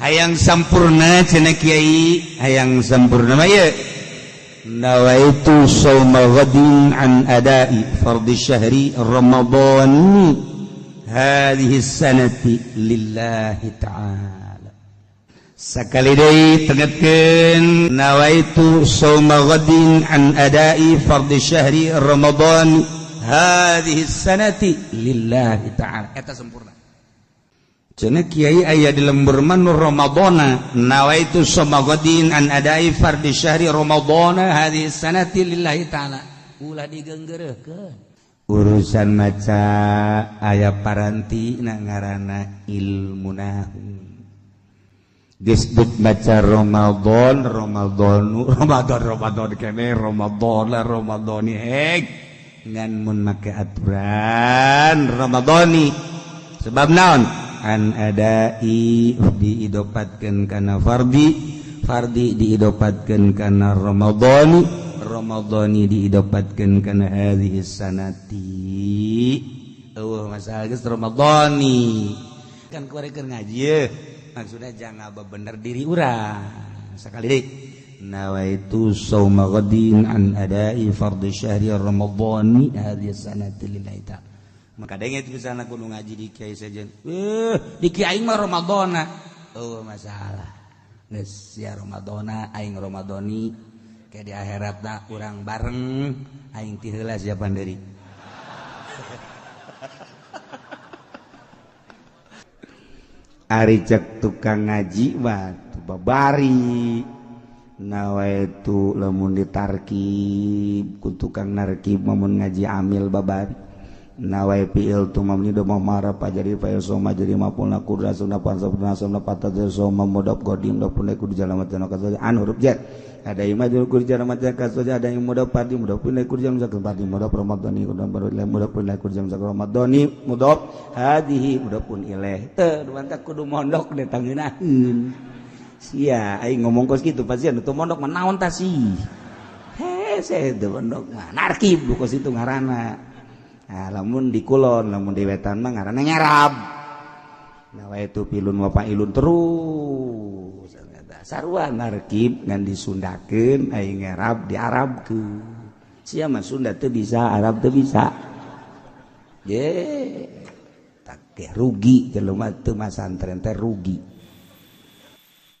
hayang sampurna cenah Kiai hayang sampurna mah ye nawaitu shauma ghadin an ada'i fardhi syahri ramadhani hadhihi sanati lillahi ta'ala sakali deui tegaskeun nawaitu shauma ghadin an ada'i fardhi syahri ramadhani hadhihi sanati lillahi ta'ala eta sempurna cenah Kiai aya di lembur manur Ramadana nawaitu samagodin an adai fardhi syahri Ramadana hadhihi sanati lillahi ta'ala ulah digeunggeureukkeun urusan maca aya paranti na ngaranna ilmunah disebut maca Ramadan kene Ramadani heg ngan mun make aturan Ramadani sebab naon an adai diidopatkeun kana fardhi diidopatkeun kana ramadhani diidopatkeun kana hadhihi sanati masalah geus ramadhani kan kuari keur ngaji ye maksudna jangan bebener diri urang sakali deui nawaitu shauma ghadin an adai fardhi syahri ramadhani hadhihi sanati lillahi ta'ala maka denge itu sana kudu ngaji di kiai saja di kiai mah Ramadana masalah geus sia Ramadana aing Ramadhani ke di akhiratna urang bareng aing ti heula sia panderi ari cek tukang ngaji mah babari nawaitu lamun ditarkib ku tukang narkib mun ngaji amil babari nawai fi'il tu mamni do mamara pajari fa soma jadi mapulna kudra sunna pansabna sunna patadza soma mudab godim do punai kudu jalamatna kaza an huruf jar ada imah do kudu jalamatna kaza ada yang mudab padi mudab punai kudu jam zakal padi mudab ramadhani kudu mudab punai kudu jam zakal ramadhani mudab hadhihi mudab pun ilaih teu mantap kudu mondok de tangeunaheun sia aing ngomong kos kitu pasieun teu mondok mah naon tah sih hese teu mondok mah narkib kos itu ngaranna. Nah, lamun di kulon, lamun di wetan mah ngaranna nyarab. Nah, itu pilun wa pailun terus. Sarua narkib ngan disundakeun aing nyarab diarabkeun. Sia mah Sunda teu bisa, Arab teu bisa. Ye, tak rugi jelema teu masantren teh rugi.